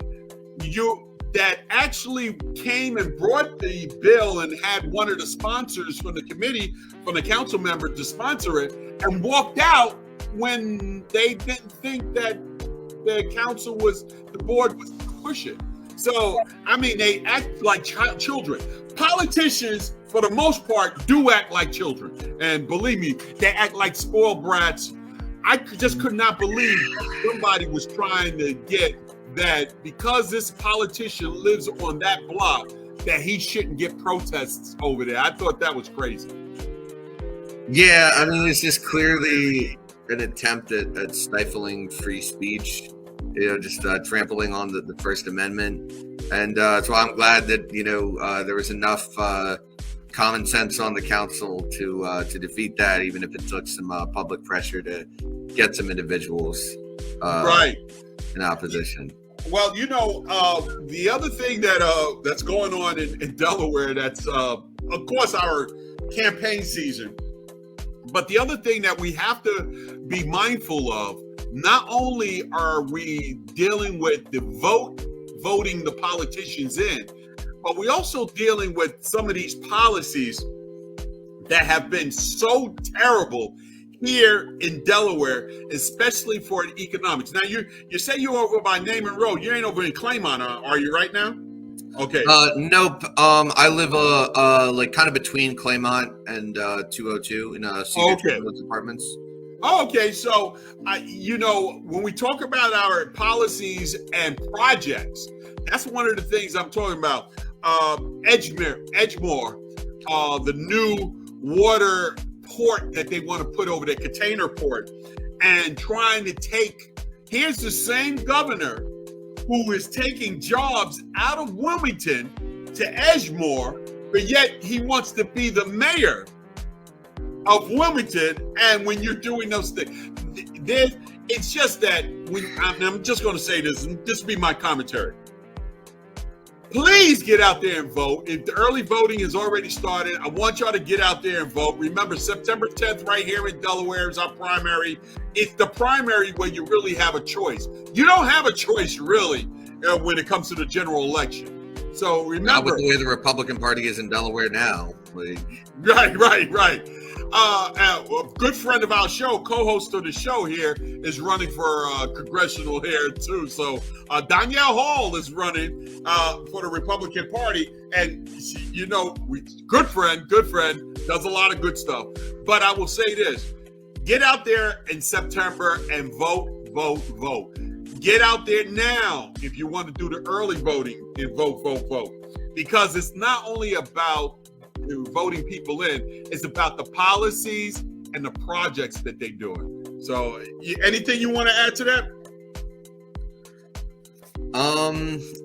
that actually came and brought the bill and had one of the sponsors from the committee, from the council member, to sponsor it, and walked out when they didn't think that the board was to push it. So, I mean, they act like children. Politicians, for the most part, do act like children. And believe me, they act like spoiled brats. I just could not believe somebody was trying to get that because this politician lives on that block, that he shouldn't get protests over there. I thought that was crazy. Yeah, I mean, it's just clearly an attempt at stifling free speech, just trampling on the First Amendment. And so I'm glad that, there was enough common sense on the council to defeat that, even if it took some public pressure to get some individuals in opposition. Well, the other thing that's going on in Delaware, that's, of course, our campaign season. But the other thing that we have to be mindful of, not only are we dealing with the voting the politicians in, but we're also dealing with some of these policies that have been so terrible here in Delaware, especially for economics. Now, you say you're over by Naaman Road. You ain't over in Claymont, are you right now? Okay. Nope. I live kind of between Claymont and 202 in Cedar Woods Apartments. Okay, so when we talk about our policies and projects, that's one of the things I'm talking about. Edgemore, the new water port that they want to put over there, container port, and trying to here's the same governor who is taking jobs out of Wilmington to Edgemore, but yet he wants to be the mayor of Wilmington. And when you're doing those things, it's just that I'm just going to say this, and this will be my commentary. Please get out there and vote. If the early voting has already started, I want y'all to get out there and vote. Remember, September 10th right here in Delaware is our primary. It's the primary where you really have a choice. You don't have a choice, really, when it comes to the general election. So remember. Not with the way the Republican Party is in Delaware now. Right. A good friend of our show, co-host of the show here, is running for congressional here too. So Danielle Hall is running for the Republican Party, and good friend, does a lot of good stuff. But I will say this: get out there in September and vote. Get out there now if you want to do the early voting and vote. Because it's not only about to voting people in. It's about the policies and the projects that they're doing. So, anything you want to add to that? I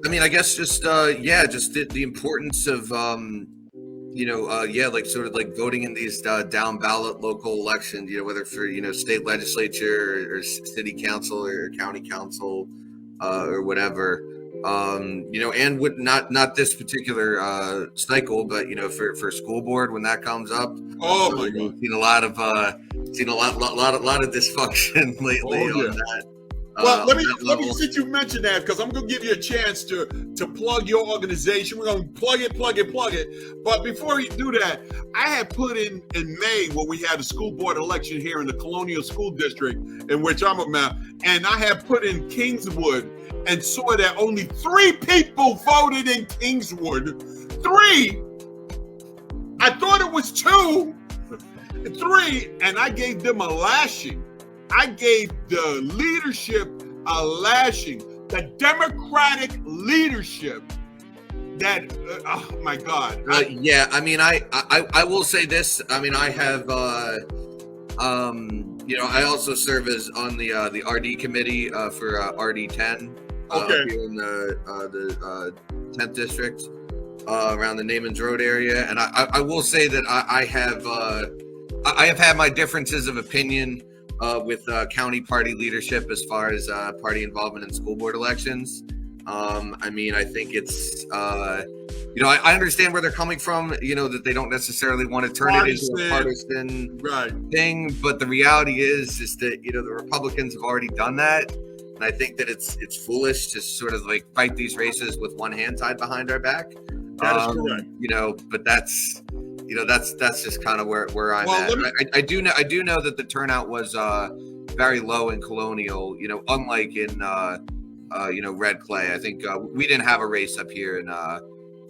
mean, I guess just the importance of like sort of like voting in these down ballot local elections, whether for state legislature or city council or county council or whatever. And with not this particular cycle, but for school board when that comes up. Oh my God! Seen a lot of dysfunction lately on that. Well, let me since you mentioned that, because I'm going to give you a chance to plug your organization. We're going to plug it. But before you do that, I had put in May when we had a school board election here in the Colonial School District, in which I'm a member, and I had put in Kingswood and saw that only 3 people voted in Kingswood. 3. I thought it was 2. 3, and I gave them a lashing. I gave the leadership a lashing. The Democratic leadership. That oh my God. I mean, I will say this. I mean, I have I also serve as on the RD committee for RD 10 here in the 10th district around the Namens Road area, and I will say that I have had my differences of opinion with county party leadership as far as party involvement in school board elections. I mean, I think it's, I understand where they're coming from, that they don't necessarily want to turn it into a partisan thing. But the reality is that, the Republicans have already done that. And I think that it's foolish to sort of like fight these races with one hand tied behind our back. That is correct. But that's just kind of where I'm at. I do know that the turnout was very low in Colonial, unlike in Red Clay. I think we didn't have a race up here in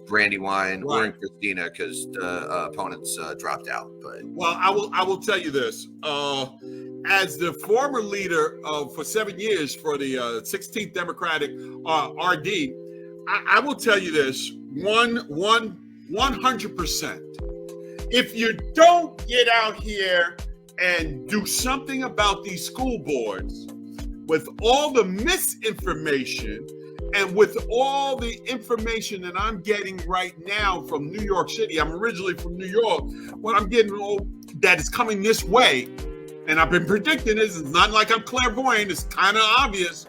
Brandywine or in Christina because the opponents dropped out. But I will tell you this. As the former leader for 7 years for the 16th Democratic RD, I will tell you this 100%. If you don't get out here and do something about these school boards, with all the misinformation and with all the information that I'm getting right now from New York City, I'm originally from New York, what I'm getting that is coming this way, and I've been predicting this, it's not like I'm clairvoyant, it's kind of obvious.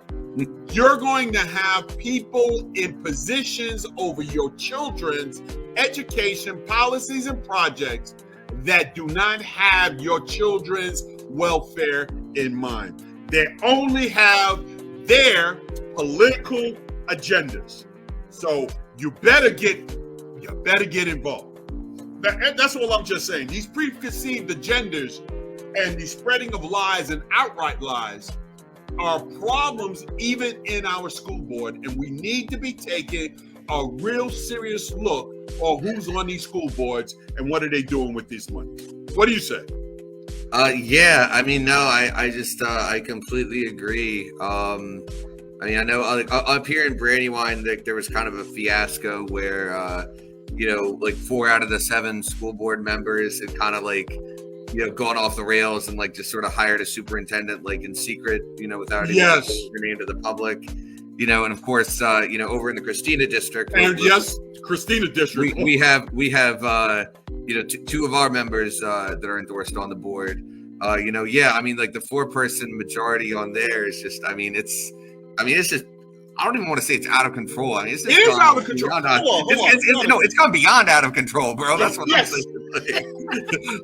You're going to have people in positions over your children's education policies and projects that do not have your children's welfare in mind. They only have their political agendas. So you better get involved. That's all I'm just saying. These preconceived agendas and the spreading of lies and outright lies are problems even in our school board, and we need to be taking a real serious look on who's on these school boards and what are they doing with these money. What do you say? I mean, no, I completely agree. I mean, I know up here in Brandywine, there was kind of a fiasco where, like 4 out of the 7 school board members had kind of like, gone off the rails and like just sort of hired a superintendent like in secret, without even name to the public, and of course, over in the Christina district. And Christina district. We have 2 of our members that are endorsed on the board. I mean, like the 4-person majority on there is just, it's just, I don't even want to say it's out of control. I mean, it is out of control. It's gone beyond out of control, bro. That's what I'm saying.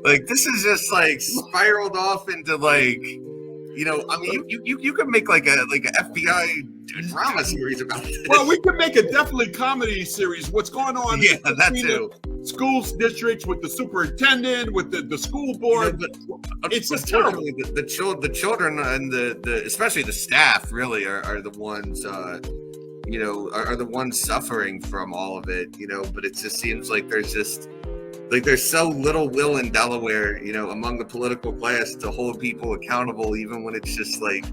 Like this is just like spiraled off into like, I mean, you could make like a FBI drama series about this. Well, we could make a definitely comedy series. What's going on? Yeah, that too. Schools districts with the superintendent, with the school board. It's just terrible. The children and the especially the staff really are the ones are the ones suffering from all of it. But it just seems like there's so little will in Delaware, among the political class to hold people accountable, even when it's just like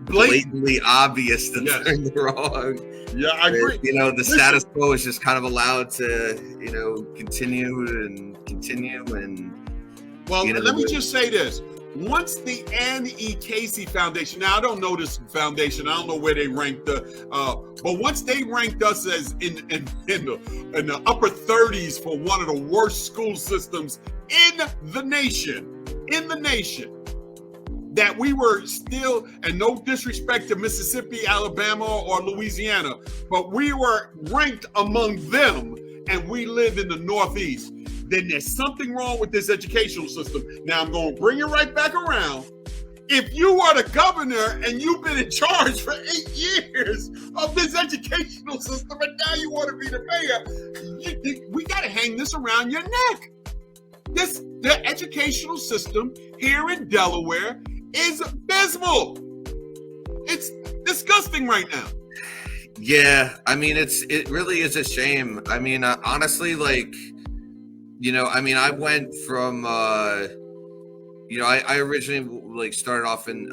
blatantly obvious that Yes. they're wrong. Yeah, I agree. You know, the Listen. status quo is just kind of allowed to, you know, continue. Well, you know, let me just say this. Once the Anne E. Casey Foundation, now I don't know this foundation, I don't know where they ranked but once they ranked us as in the upper 30s for one of the worst school systems in the nation, that we were still, and no disrespect to Mississippi, Alabama, or Louisiana, but we were ranked among them, and we lived in the Northeast, then there's something wrong with this educational system. Now I'm going to bring it right back around. If you are the governor and you've been in charge for 8 years of this educational system, and now you want to be the mayor, we got to hang this around your neck. The educational system here in Delaware is abysmal. It's disgusting right now. Yeah, I mean, it really is a shame. I mean, honestly, like, you know, I mean, I went from, you know, I originally like started off in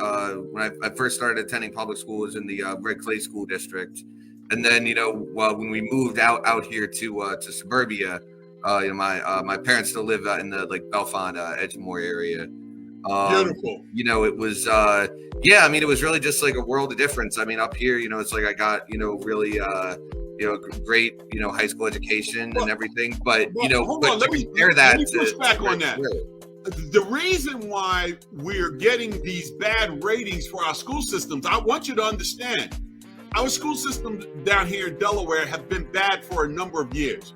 when I first started attending public schools in the Red Clay School District, and then, you know, when we moved out here to suburbia, you know, my parents still live out in the like Bellefonte, Edgemoor area. Beautiful. You know, it was yeah, I mean, it was really just like a world of difference. I mean, up here, you know, it's like I got, you know, really you know, great, you know, high school education and everything, but you know, hold but on, let me push back on that. The reason why we're getting these bad ratings for our school systems, I want you to understand, our school systems down here in Delaware have been bad for a number of years.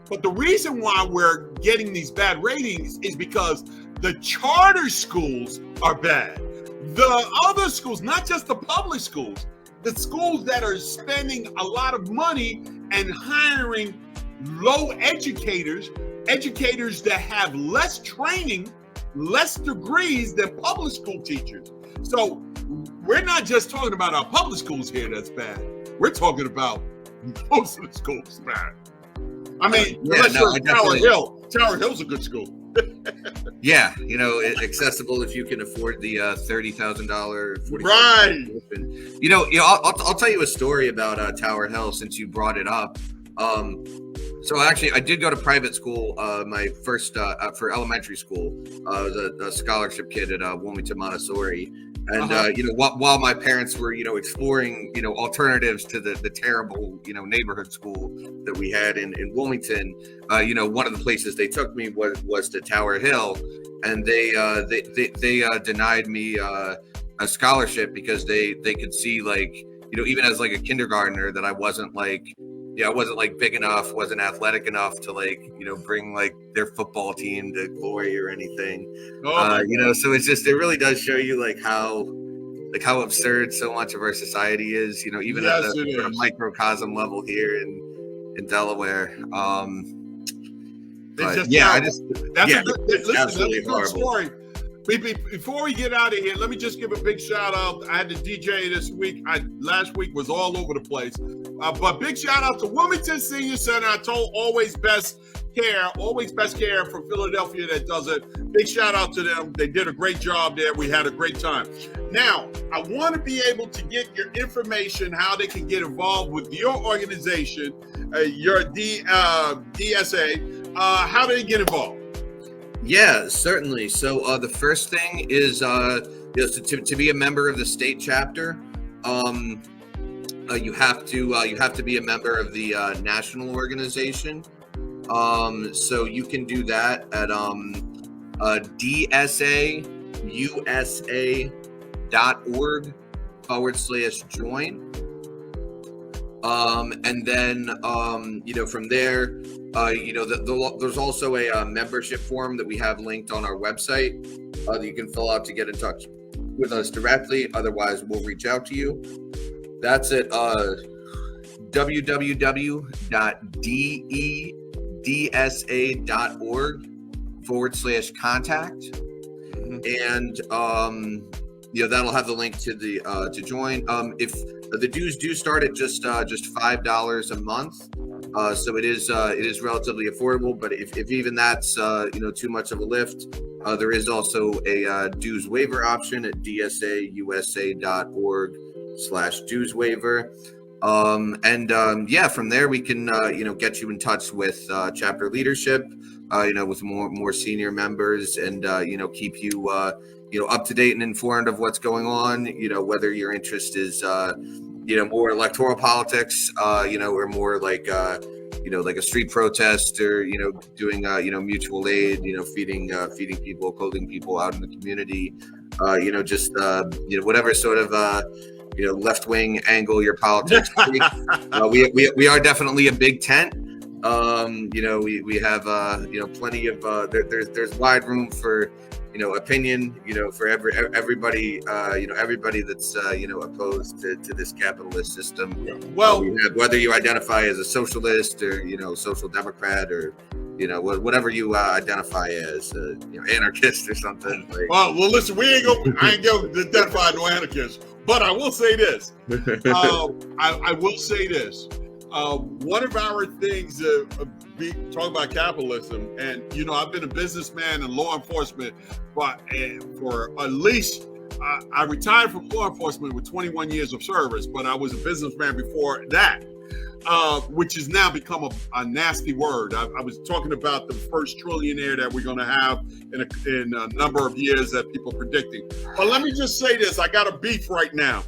But the reason why we're getting these bad ratings is because the charter schools are bad. The other schools, not just the public schools, the schools that are spending a lot of money and hiring low educators that have less training, less degrees than public school teachers. So we're not just talking about our public schools here that's bad. We're talking about most of the schools bad. I mean, unless you're in Tower Hill. Tower Hill's a good school. Yeah, you know, accessible if you can afford the $30,000. Right. You know, I'll tell you a story about Tower Hill since you brought it up. So actually, I did go to private school. My first for elementary school, I was a scholarship kid at Wilmington Montessori. And, you know, while my parents were, you know, exploring, you know, alternatives to the terrible, you know, neighborhood school that we had in Wilmington, you know, one of the places they took me was to Tower Hill, and they denied me a scholarship because they could see, like, you know, even as like a kindergartner, that I wasn't like, I wasn't like big enough, wasn't athletic enough to like, you know, bring like their football team to glory or anything. You know, so it's just, it really does show you like how absurd so much of our society is, you know, even at the sort of microcosm level here in Delaware. But yeah, it's absolutely horrible. Story. Before we get out of here, let me just give a big shout out. I had the DJ this week. Last week was all over the place. But big shout out to Wilmington Senior Center. I told Always Best Care from Philadelphia that does it. Big shout out to them. They did a great job there. We had a great time. Now, I want to be able to get your information, how they can get involved with your organization, your DSA. How do they get involved? Yeah, certainly. So the first thing is to be a member of the state chapter. You have to be a member of the national organization. So you can do that at dsausa.org/join. And then you know, from there, you know, there's also a membership form that we have linked on our website that you can fill out to get in touch with us directly. Otherwise, we'll reach out to you. That's at www.dedsa.org/contact. And you know, that'll have the link to the to join. If the dues do start at just $5 a month, so it is relatively affordable. But if even that's you know, too much of a lift, there is also a dues waiver option at dsausa.org www.capitalism.org/Jews waiver. From there we can get you in touch with chapter leadership, with more senior members, and keep you up to date and informed of what's going on. Whether your interest is more electoral politics, or more like like a street protest, or doing mutual aid, feeding people, clothing people out in the community, whatever sort of left-wing angle your politics take. We are definitely a big tent. We have plenty of there's wide room for opinion, for everybody, everybody that's opposed to this capitalist system. Well, we have, whether you identify as a socialist or social democrat, or whatever you identify as, anarchist or something. Well, listen, I ain't going to identify no anarchist, but I will say this. I will say this. One of our things, talk about capitalism, and I've been a businessman and law enforcement, but for at least I retired from law enforcement with 21 years of service, but I was a businessman before that, which has now become a nasty word. I was talking about the first trillionaire that we're going to have in a number of years that people are predicting. But let me just say this: I got a beef right now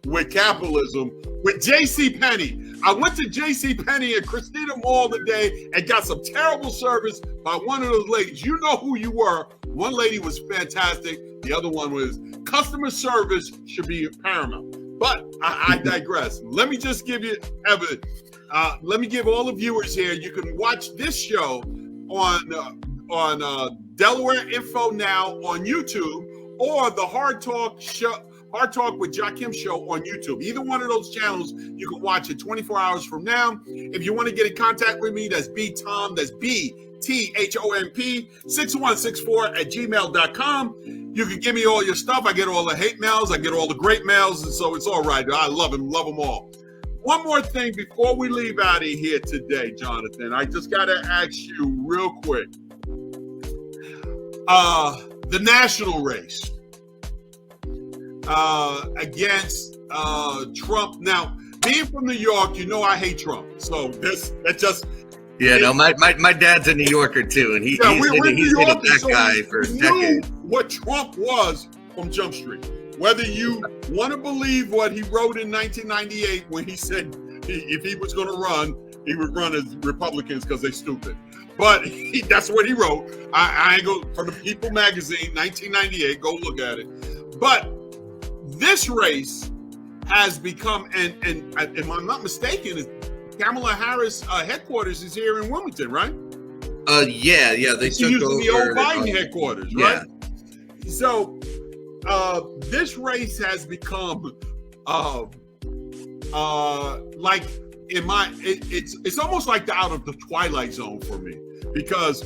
with capitalism with JCPenney. I went to JCPenney at Christina Mall today and got some terrible service by one of those ladies. You know who you were. One lady was fantastic. The other one was customer service should be paramount. But I digress. Let me just give you evidence. Let me give all the viewers here. You can watch this show on Delaware Info Now on YouTube, or the Hard Talk with Jakim show on YouTube. Either one of those channels, you can watch it 24 hours from now. If you want to get in contact with me, that's BThomp, that's BTHOMP 6164@gmail.com. You can give me all your stuff. I get all the hate mails, I get all the great mails, and so it's all right. I love them all. One more thing before we leave out of here today, Jonathan, I just got to ask you real quick. The national race against Trump. Now, being from New York, I hate Trump. So that just my dad's a New Yorker too, and he's hated that guy for decades. What Trump was from Jump Street. Whether you want to believe what he wrote in 1998 when he said if he was going to run, he would run as Republicans because they're stupid. But that's what he wrote. I ain't go from the People magazine, 1998. Go look at it. But this race has become, and if I'm not mistaken, Kamala Harris headquarters is here in Wilmington, right? Yeah. They took over the old Biden headquarters, right? So this race has become like it's almost like the out of the Twilight Zone for me, because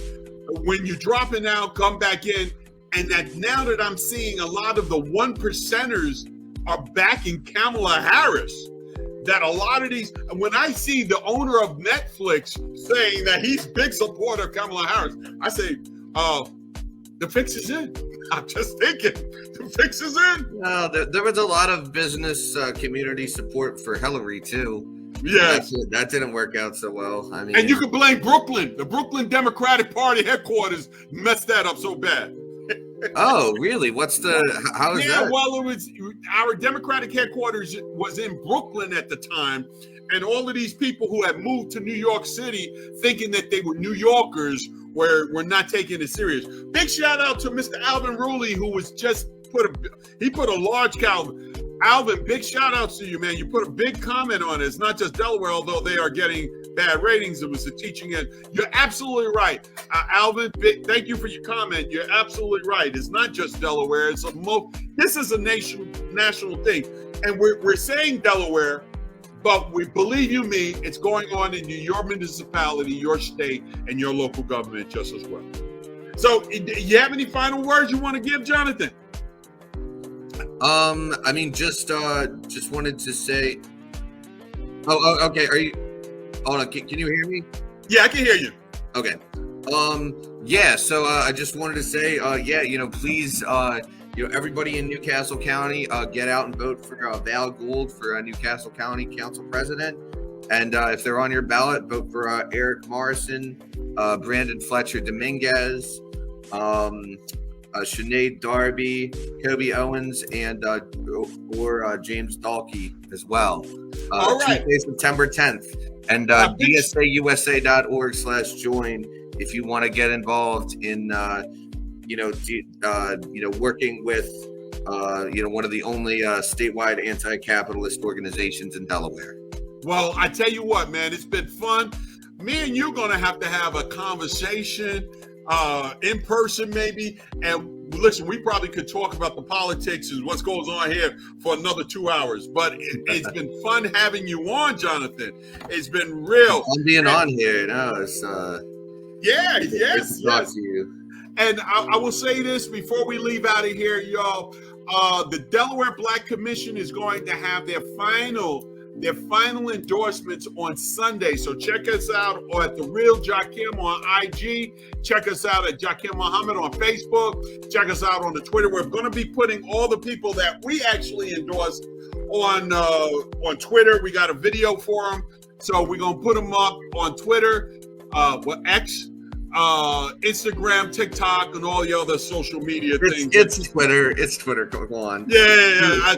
when you drop it out, come back in. And that now that I'm seeing a lot of the 1%ers are backing Kamala Harris, that a lot of these, when I see the owner of Netflix saying that he's big supporter of Kamala Harris, I say, the fix is in. I'm just thinking, the fix is in. No, there was a lot of business community support for Hillary too. Yeah, that didn't work out so well. I mean, and you can blame Brooklyn. The Brooklyn Democratic Party headquarters messed that up so bad. Oh, really? How is that? Yeah, well, it was our Democratic headquarters was in Brooklyn at the time, and all of these people who had moved to New York City thinking that they were New Yorkers were not taking it serious. Big shout out to Mr. Alvin Ruley, who was just put a large Alvin, big shout outs to you, man. You put a big comment on it. It's not just Delaware, although they are getting bad ratings. It was a teaching end. You're absolutely right. Alvin, thank you for your comment. You're absolutely right. It's not just Delaware. This is a national thing. And we're saying Delaware, but believe you me, it's going on in your municipality, your state, and your local government just as well. So you have any final words you want to give, Jonathan? I mean, just wanted to say. Oh, okay. Are you? Hold on. Can you hear me? Yeah, I can hear you. Okay. Yeah. So I just wanted to say, please, everybody in Newcastle County, get out and vote for Val Gould for Newcastle County Council President. And if they're on your ballot, vote for Eric Morrison, Brandon Fletcher Dominguez, Sinead Darby, Kobe Owens, and or James Dalkey as well. All right. Tuesday, September 10th. And dsausa.org/join if you want to get involved in working with one of the only statewide anti-capitalist organizations in Delaware. Well, I tell you what, man, it's been fun. Me and you are going to have a conversation in person maybe. And listen, we probably could talk about the politics and what goes on here for another 2 hours. But it's been fun having you on, Jonathan. It's been real. I'm being on here. It's yes. to talk to you. And I will say this before we leave out of here, y'all. The Delaware Black Commission is going to have their final endorsements on Sunday. So check us out at The Real Jakim on IG. Check us out at Jakim Muhammad on Facebook. Check us out on the Twitter. We're going to be putting all the people that we actually endorsed on Twitter. We got a video for them. So we're going to put them up on Twitter, X, Instagram, TikTok, and all the other social media things. It's Twitter. It's Twitter. Go on. Yeah. I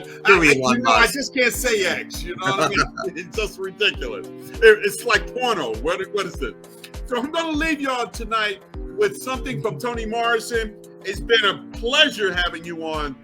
just can't say X. You know what I mean? It's just ridiculous. It's like porno. What is it? So I'm going to leave y'all tonight with something from Toni Morrison. It's been a pleasure having you on,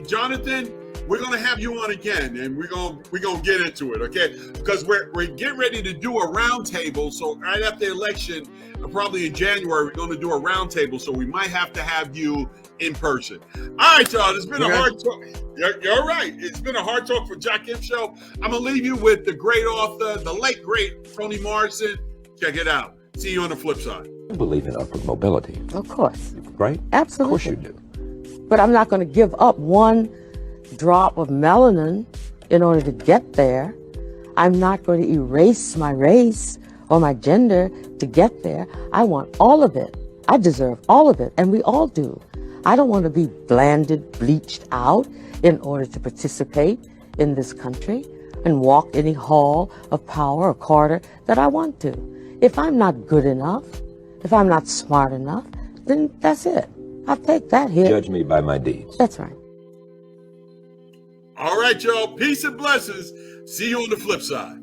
Jonathan. We're gonna have you on again, and we're gonna get into it, okay? Because we're getting ready to do a roundtable. So right after the election, probably in January, we're gonna do a roundtable. So we might have to have you in person. All right, y'all. It's been a hard talk. You're right. It's been a hard talk for Jakim Show. I'm gonna leave you with the great author, the late great Toni Morrison. Check it out. See you on the flip side. I believe in upward mobility. Of course. Right? Absolutely. Of course you do. But I'm not going to give up one drop of melanin in order to get there. I'm not going to erase my race or my gender to get there. I want all of it. I deserve all of it, and we all do. I don't want to be blanded, bleached out in order to participate in this country and walk any hall of power or corridor that I want to. If I'm not good enough, if I'm not smart enough, then that's it. I'll take that hit. Judge me by my deeds. That's right. All right, y'all. Peace and blessings. See you on the flip side.